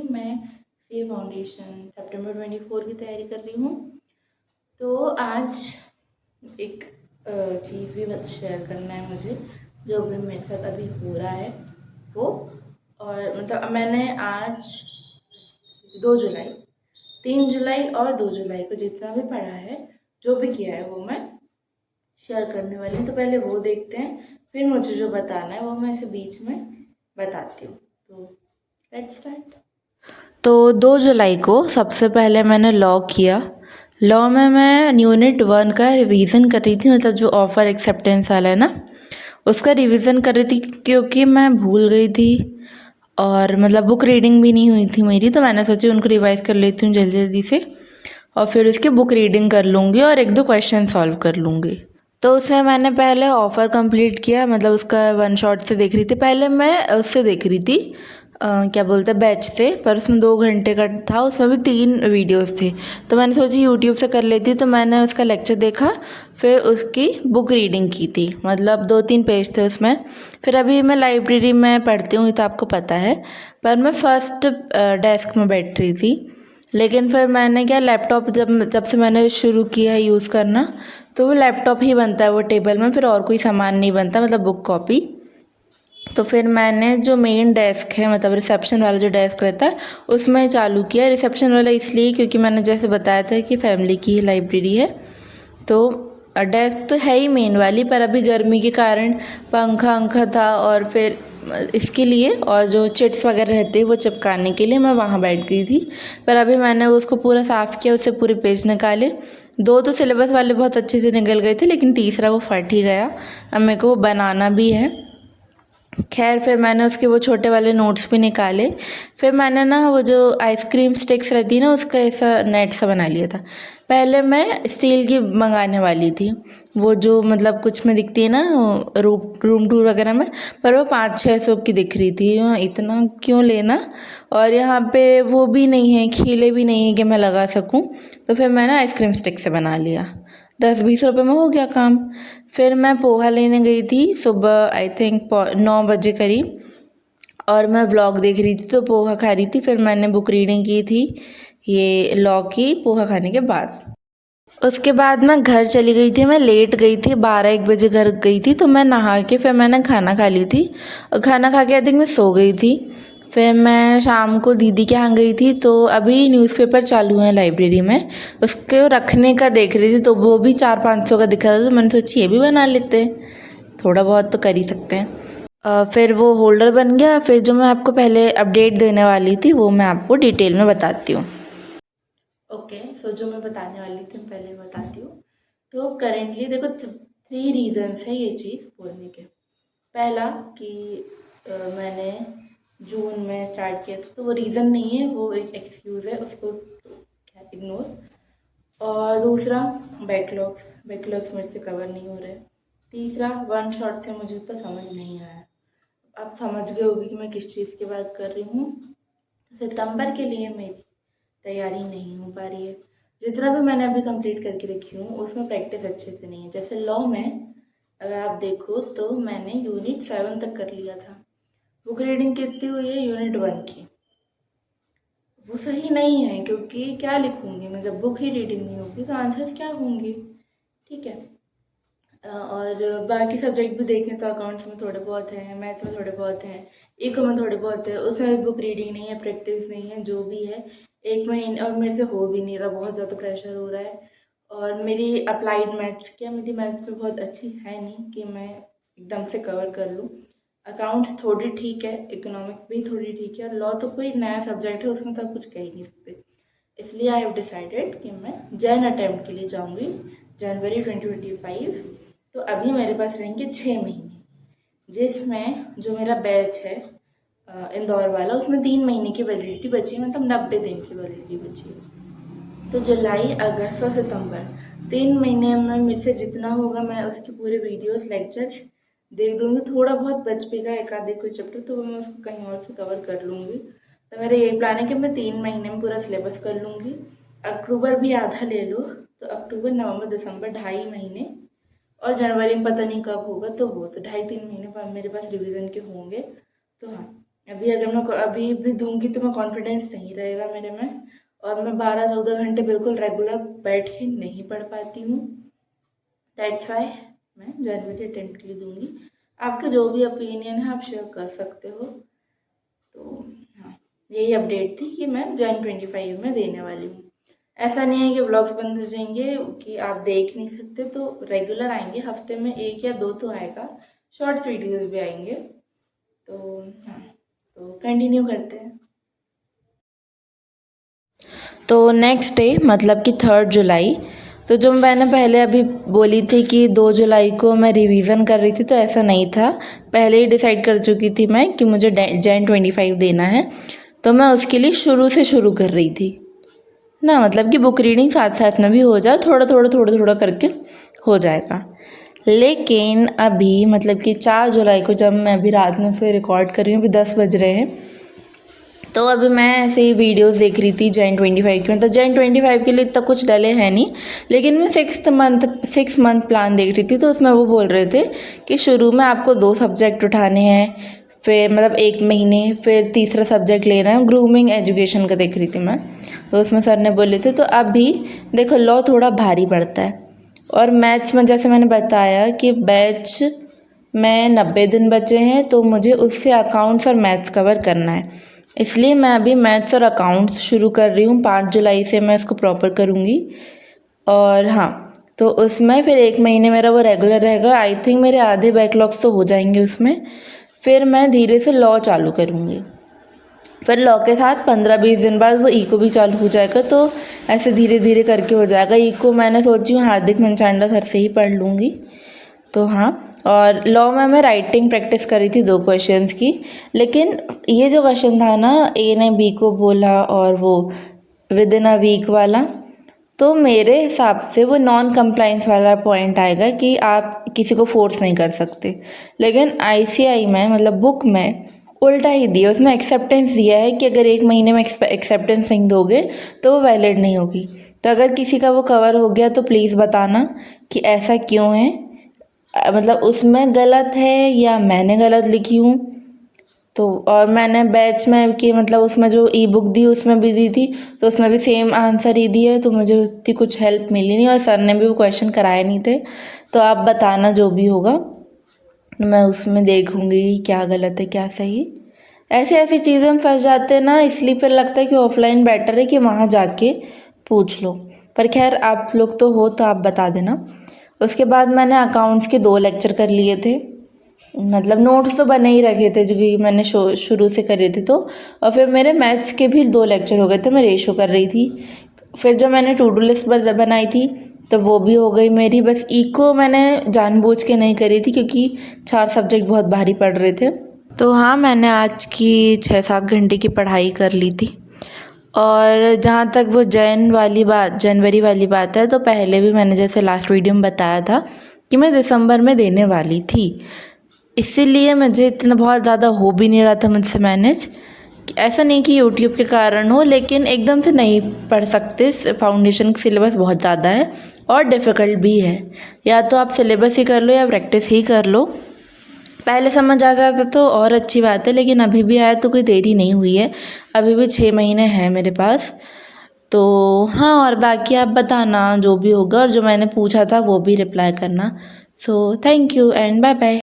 मैं सी फाउंडेशन सितंबर 24 की तैयारी कर रही हूँ। तो आज एक चीज़ भी बस शेयर करना है मुझे, जो भी मेरे साथ अभी हो रहा है वो। और मतलब मैंने आज 2 जुलाई, 3 जुलाई और 2 जुलाई को जितना भी पढ़ा है, जो भी किया है वो मैं शेयर करने वाली हूँ। तो पहले वो देखते हैं, फिर मुझे जो बताना है वो मैं इसे बीच में बताती हूँ। तो लेट्स स्टार्ट। तो 2 जुलाई को सबसे पहले मैंने लॉ किया। लॉ में मैं यूनिट 1 का रिवीजन कर रही थी, मतलब जो ऑफ़र एक्सेप्टेंस वाला है ना, उसका रिवीजन कर रही थी क्योंकि मैं भूल गई थी और मतलब बुक रीडिंग भी नहीं हुई थी मेरी। तो मैंने सोची उनको रिवाइज़ कर लेती हूँ जल्दी जल्दी से, और फिर उसकी बुक रीडिंग कर लूँगी और 1-2 क्वेश्चन सॉल्व कर लूँगी। तो उसमें मैंने पहले ऑफ़र कंप्लीट किया, मतलब उसका वन शॉट से देख रही थी। पहले मैं उससे देख रही थी क्या बोलते हैं, बैच से, पर उसमें 2 घंटे का था, उसमें भी 3 वीडियोस थे। तो मैंने सोची यूट्यूब से कर लेती, तो मैंने उसका लेक्चर देखा, फिर उसकी बुक रीडिंग की थी, मतलब 2-3 पेज थे उसमें। फिर अभी मैं लाइब्रेरी में पढ़ती हूँ, तो आपको पता है, पर मैं फर्स्ट डेस्क में बैठ रही थी। लेकिन फिर मैंने क्या, लैपटॉप जब से मैंने शुरू किया है यूज़ करना, तो वो लैपटॉप ही बनता है वो टेबल में, फिर और कोई सामान नहीं बनता, मतलब बुक कॉपी। तो फिर मैंने जो मेन डेस्क है, मतलब रिसेप्शन वाला जो डेस्क रहता है, उसमें चालू किया। रिसेप्शन वाला इसलिए क्योंकि मैंने जैसे बताया था कि फैमिली की ही लाइब्रेरी है, तो डेस्क तो है ही मेन वाली, पर अभी गर्मी के कारण पंखा अंखा था, और फिर इसके लिए, और जो चिट्स वगैरह रहते हैं वो चिपकाने के लिए मैं वहाँ बैठ गई थी। पर अभी मैंने उसको पूरा साफ़ किया, उससे पूरे पेज निकाले। 2 तो सिलेबस वाले बहुत अच्छे से निकल गए थे, लेकिन तीसरा वो फट ही गया। अब मेरे को वो बनाना भी है। खैर, फिर मैंने उसके वो छोटे वाले नोट्स भी निकाले। फिर मैंने ना वो जो आइसक्रीम स्टिक्स रहती है ना, उसका ऐसा नेट सा बना लिया था। पहले मैं स्टील की मंगाने वाली थी, वो जो मतलब कुछ में दिखती है ना रूम टूर वगैरह में, पर वो 500-600 की दिख रही थी। इतना क्यों लेना, और यहाँ पे वो भी नहीं है, खीले भी नहीं है कि मैं लगा सकूँ। तो फिर मैंने आइसक्रीम स्टिक से बना लिया, 10-20 रुपये में हो गया काम। फिर मैं पोहा लेने गई थी सुबह, आई थिंक 9 बजे करीब, और मैं व्लॉग देख रही थी तो पोहा खा रही थी। फिर मैंने बुक रीडिंग की थी ये लॉ की, पोहा खाने के बाद। उसके बाद मैं घर चली गई थी। मैं लेट गई थी, 12-1 बजे घर गई थी, तो मैं नहा के फिर मैंने खाना खा ली थी, और खाना खा के आई थिंक मैं सो गई थी। फिर मैं शाम को दीदी के यहाँ गई थी, तो अभी न्यूज़पेपर चालू है लाइब्रेरी में, उसको रखने का देख रही थी, तो वो भी 400-500 का दिखा था, तो मैंने सोची ये भी बना लेते हैं, थोड़ा बहुत तो कर ही सकते हैं। फिर वो होल्डर बन गया। फिर जो मैं आपको पहले अपडेट देने वाली थी वो मैं आपको डिटेल में बताती हूँ। ओके, सो जो मैं बताने वाली थी मैं पहले बताती हूँ। तो करेंटली देखो, 3 रीज़न्स है ये चीज़ बोलने के। पहला कि मैंने जून में स्टार्ट किया था, तो वो रीज़न नहीं है, वो एक एक्सक्यूज़ है, उसको तो क्या इग्नोर। और दूसरा, बैकलॉग्स मेरे से कवर नहीं हो रहे। तीसरा, वन शॉट से मुझे तो समझ नहीं आया। आप समझ गए होगी कि मैं किस चीज़ की बात कर रही हूँ। सितंबर के लिए मेरी तैयारी नहीं हो पा रही है। जितना भी मैंने अभी कंप्लीट करके रखी हूँ उसमें प्रैक्टिस अच्छे से नहीं है। जैसे लॉ में अगर आप देखो तो मैंने यूनिट 7 तक कर लिया था। बुक रीडिंग कितनी हुई है? यूनिट 1 की। वो सही नहीं है, क्योंकि क्या लिखूँगी मैं जब बुक ही रीडिंग नहीं होगी, तो आंसर्स क्या होंगे? ठीक है। और बाकी सब्जेक्ट भी देखें तो अकाउंट्स में थोड़े बहुत हैं, मैथ्स में थोड़े बहुत हैं, इको में थोड़े बहुत है, उसमें भी बुक रीडिंग नहीं है, प्रैक्टिस नहीं है, जो भी है 1 महीने, और मेरे से हो भी नहीं रहा, बहुत ज़्यादा प्रेशर हो रहा है। और मेरी अप्लाइड मैथ्स, क्या मेरी मैथ्स में बहुत अच्छी है नहीं कि मैं एकदम से कवर कर लूँ। अकाउंट्स थोड़ी ठीक है, इकोनॉमिक्स भी थोड़ी ठीक है, लॉ तो कोई नया सब्जेक्ट है, उसमें तो आप कुछ कह ही नहीं सकते। इसलिए आई हैव डिसाइडेड कि मैं जैन अटैम्प्ट के लिए जाऊँगी, जनवरी 2025। तो अभी मेरे पास रहेंगे 6 महीने, जिसमें जो मेरा बैच है इंदौर वाला, उसमें 3 महीने की वैलिडिटी बची है, मतलब 90 दिन की वैलिडिटी बची है। तो जुलाई, अगस्त और सितंबर, 3 महीने में मेरे से जितना होगा मैं उसकी पूरे वीडियोस लेक्चर्स देख दूँगी। थोड़ा बहुत बच पेगा एक आधे कोई चैप्टर, तो मैं उसको कहीं और से कवर कर लूँगी। तो मेरा यही प्लान है कि मैं 3 महीने में पूरा सिलेबस कर लूँगी। अक्टूबर भी आधा ले लो, तो अक्टूबर, नवंबर, दिसंबर 2.5 महीने, और जनवरी में पता नहीं कब होगा, तो वो तो 2.5-3 महीने पर मेरे पास रिवीजन के होंगे। तो हाँ, अभी अगर मैं अभी भी दूंगी तो मैं कॉन्फिडेंस नहीं रहेगा मेरे में, और मैं 12-14 घंटे बिल्कुल रेगुलर बैठ के नहीं पढ़ पाती हूँ। दैट्स वाई मैं जनवरी 10 के लिए दूंगी। आपके जो भी ओपिनियन है आप शेयर कर सकते हो। तो हाँ, यही अपडेट थी कि मैं जन 25 में देने वाली हूँ। ऐसा नहीं है कि व्लॉग्स बंद हो जाएंगे कि आप देख नहीं सकते, तो रेगुलर आएंगे, हफ्ते में 1 या 2 तो आएगा, शॉर्ट्स वीडियोस भी आएंगे। तो हाँ, तो कंटिन्यू करते हैं। तो नेक्स्ट डे मतलब कि 3 जुलाई, तो जो मैंने पहले अभी बोली थी कि 2 जुलाई को मैं रिवीजन कर रही थी, तो ऐसा नहीं था। पहले ही डिसाइड कर चुकी थी मैं कि मुझे जैन 25 देना है, तो मैं उसके लिए शुरू से शुरू कर रही थी ना, मतलब कि बुक रीडिंग साथ साथ में भी हो जाए, थोड़ा थोड़ा करके हो जाएगा। लेकिन अभी मतलब कि 4 जुलाई को जब मैं अभी रात में उसे रिकॉर्ड कर रही हूँ, अभी 10 बज रहे हैं, तो अभी मैं ऐसे ही वीडियोस देख रही थी जैन 25 की। मतलब जैन 25 के लिए इतना कुछ डले है नहीं, लेकिन मैं 6 मंथ प्लान देख रही थी, तो उसमें वो बोल रहे थे कि शुरू में आपको 2 सब्जेक्ट उठाने हैं, फिर मतलब 1 महीने, फिर तीसरा सब्जेक्ट लेना है। ग्रूमिंग एजुकेशन का देख रही थी मैं, तो उसमें सर ने बोले थे। तो अभी देखो लॉ थोड़ा भारी पड़ता है, और मैथ्स में जैसे मैंने बताया कि बैच में 90 दिन बचे हैं, तो मुझे उससे अकाउंट्स और मैथ्स कवर करना है, इसलिए मैं अभी मैथ्स और अकाउंट्स शुरू कर रही हूँ। 5 जुलाई से मैं इसको प्रॉपर करूँगी। और हाँ, तो उसमें फिर 1 महीने मेरा वो रेगुलर रहेगा। आई थिंक मेरे आधे बैकलॉग्स तो हो जाएंगे उसमें। फिर मैं धीरे से लॉ चालू करूँगी, फिर लॉ के साथ 15-20 दिन बाद वो इको भी चालू हो जाएगा। तो ऐसे धीरे धीरे करके हो जाएगा। इको मैंने सोची हूँ हार्दिक मनचांडा सर से ही पढ़ लूँगी। तो हाँ, और लॉ में मैं राइटिंग प्रैक्टिस करी थी 2 क्वेश्चंस की, लेकिन ये जो क्वेश्चन था ना, ए ने बी को बोला और वो विद इन अ वीक वाला, तो मेरे हिसाब से वो नॉन कंप्लाइंस वाला पॉइंट आएगा कि आप किसी को फोर्स नहीं कर सकते। लेकिन आईसीआई में मतलब बुक में उल्टा ही दिया, उसमें एक्सेप्टेंस दिया है कि अगर 1 महीने में एक्सेप्टेंस नहीं दोगे तो वो वैलिड नहीं होगी। तो अगर किसी का वो कवर हो गया तो प्लीज़ बताना कि ऐसा क्यों है, मतलब उसमें गलत है या मैंने गलत लिखी हूँ। तो और मैंने बैच में कि मतलब उसमें जो ई बुक दी उसमें भी दी थी, तो उसमें भी सेम आंसर ही दिया है, तो मुझे उसकी कुछ हेल्प मिली नहीं, और सर ने भी वो क्वेश्चन कराए नहीं थे। तो आप बताना जो भी होगा, मैं उसमें देखूँगी क्या गलत है क्या सही। ऐसी ऐसी चीज़ें में फंस जाते हैं ना, इसलिए फिर लगता है कि ऑफलाइन बेटर है कि वहाँ जाके पूछ लो। पर खैर आप लोग तो हो, तो आप बता देना। उसके बाद मैंने अकाउंट्स के 2 लेक्चर कर लिए थे, मतलब नोट्स तो बने ही रखे थे जो कि मैंने शुरू से करे थे। तो और फिर मेरे मैथ्स के भी 2 लेक्चर हो गए थे, मैं रेशो कर रही थी। फिर जो मैंने टू डू लिस्ट बनाई थी तो वो भी हो गई मेरी। बस इको मैंने जानबूझ के नहीं करी थी क्योंकि 4 सब्जेक्ट बहुत भारी पड़ रहे थे। तो हाँ, मैंने आज की 6-7 घंटे की पढ़ाई कर ली थी। और जहाँ तक वो जनवरी वाली बात है, तो पहले भी मैंने जैसे लास्ट वीडियो में बताया था कि मैं दिसंबर में देने वाली थी, इसीलिए मुझे इतना बहुत ज़्यादा हो भी नहीं रहा था मुझसे मैनेज। ऐसा नहीं कि यूट्यूब के कारण हो, लेकिन एकदम से नहीं पढ़ सकते, फाउंडेशन का सिलेबस बहुत ज़्यादा है और डिफ़िकल्ट भी है। या तो आप सिलेबस ही कर लो या प्रैक्टिस ही कर लो। पहले समझ आ जाता तो और अच्छी बात है, लेकिन अभी भी आया तो कोई देरी नहीं हुई है, अभी भी 6 महीने हैं मेरे पास। तो हाँ, और बाकी आप बताना जो भी होगा, और जो मैंने पूछा था वो भी रिप्लाई करना। So thank you and bye bye.